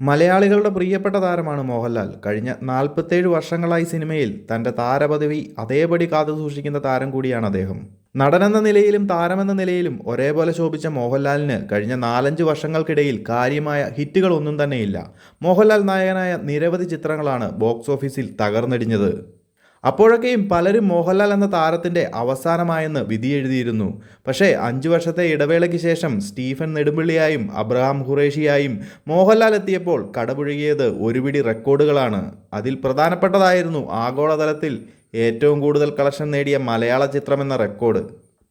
മലയാളികളുടെ പ്രിയപ്പെട്ട താരമാണ് മോഹൻലാൽ. കഴിഞ്ഞ 47 വർഷങ്ങളായി സിനിമയിൽ തൻ്റെ താരപദവി അതേപടി കാത്തുസൂക്ഷിക്കുന്ന താരം കൂടിയാണ് അദ്ദേഹം. നടനെന്ന നിലയിലും താരമെന്ന നിലയിലും ഒരേപോലെ ശോഭിച്ച മോഹൻലാലിന് കഴിഞ്ഞ 4-5 വർഷങ്ങൾക്കിടയിൽ കാര്യമായ ഹിറ്റുകളൊന്നും തന്നെയില്ല. മോഹൻലാൽ നായകനായ നിരവധി ചിത്രങ്ങളാണ് ബോക്സ് ഓഫീസിൽ തകർന്നടിഞ്ഞത്. അപ്പോഴൊക്കെയും പലരും മോഹൻലാൽ എന്ന താരത്തിൻ്റെ അവസാനമായെന്ന് വിധിയെഴുതിയിരുന്നു. പക്ഷേ 5 വർഷത്തെ ഇടവേളയ്ക്ക് ശേഷം സ്റ്റീഫൻ നെടുമ്പിള്ളിയായും അബ്രഹാം ഖുറേഷിയായും മോഹൻലാൽ എത്തിയപ്പോൾ കടപുഴകിയത് ഒരുപിടി റെക്കോർഡുകളാണ്. അതിൽ പ്രധാനപ്പെട്ടതായിരുന്നു ആഗോളതലത്തിൽ ഏറ്റവും കൂടുതൽ കളക്ഷൻ നേടിയ മലയാള ചിത്രമെന്ന റെക്കോർഡ്.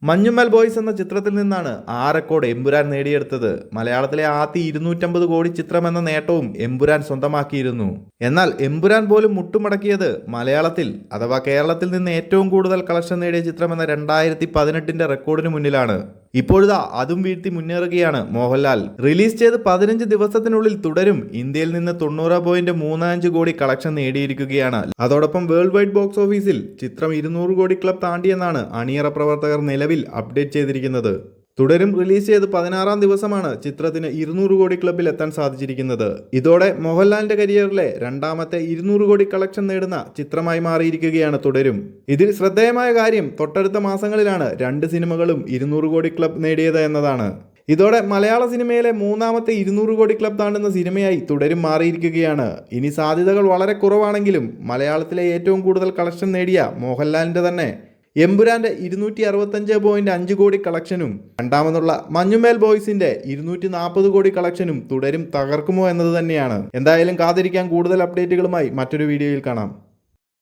മഞ്ഞുമ്മൽ ബോയ്സ് എന്ന ചിത്രത്തിൽ നിന്നാണ് ആ റെക്കോർഡ് എമ്പുരാൻ നേടിയെടുത്തത്. മലയാളത്തിലെ ആദ്യ 250 കോടി ചിത്രമെന്ന നേട്ടവും എമ്പുരാൻ സ്വന്തമാക്കിയിരുന്നു. എന്നാൽ എമ്പുരാൻ പോലും മുട്ടുമടക്കിയത് മലയാളത്തിൽ അഥവാ കേരളത്തിൽ നിന്ന് ഏറ്റവും കൂടുതൽ കളക്ഷൻ നേടിയ ചിത്രമെന്ന 2018 റെക്കോർഡിന് മുന്നിലാണ്. ഇപ്പോഴിതാ അതും വീഴ്ത്തി മുന്നേറുകയാണ് മോഹൻലാൽ. റിലീസ് ചെയ്ത് 15 ദിവസത്തിനുള്ളിൽ തുടരും ഇന്ത്യയിൽ നിന്ന് 90.35 കോടി കളക്ഷൻ നേടിയിരിക്കുകയാണ്. അതോടൊപ്പം വേൾഡ് വൈഡ് ബോക്സ് ഓഫീസിൽ ചിത്രം 200 കോടി ക്ലബ് താണ്ടിയെന്നാണ് അണിയറ പ്രവർത്തകർ നിലവിൽ അപ്ഡേറ്റ് ചെയ്തിരിക്കുന്നത്. തുടരും റിലീസ് ചെയ്ത് 16-ാം ദിവസമാണ് ചിത്രത്തിന് 200 കോടി ക്ലബിൽ എത്താൻ സാധിച്ചിരിക്കുന്നത്. ഇതോടെ മോഹൻലാലിന്റെ കരിയറിലെ രണ്ടാമത്തെ 200 കോടി കളക്ഷൻ നേടുന്ന ചിത്രമായി മാറിയിരിക്കുകയാണ് തുടരും. ഇതിൽ ശ്രദ്ധേയമായ കാര്യം തൊട്ടടുത്ത മാസങ്ങളിലാണ് 2 സിനിമകളും 200 കോടി ക്ലബ് നേടിയത് എന്നതാണ്. ഇതോടെ മലയാള സിനിമയിലെ മൂന്നാമത്തെ 200 കോടി ക്ലബ് താണ്ടുന്ന സിനിമയായി തുടരും മാറിയിരിക്കുകയാണ്. ഇനി സാധ്യതകൾ വളരെ കുറവാണെങ്കിലും മലയാളത്തിലെ ഏറ്റവും കൂടുതൽ കളക്ഷൻ നേടിയ മോഹൻലാലിന്റെ തന്നെ എമ്പുരാന്റെ 265.5 കോടി കളക്ഷനും രണ്ടാമതുള്ള മഞ്ഞുമേൽ ബോയ്സിന്റെ 240 കോടി കളക്ഷനും തുടരും തകർക്കുമോ എന്നത് തന്നെയാണ്. എന്തായാലും കാത്തിരിക്കാൻ. കൂടുതൽ അപ്ഡേറ്റുകളുമായി മറ്റൊരു വീഡിയോയിൽ കാണാം.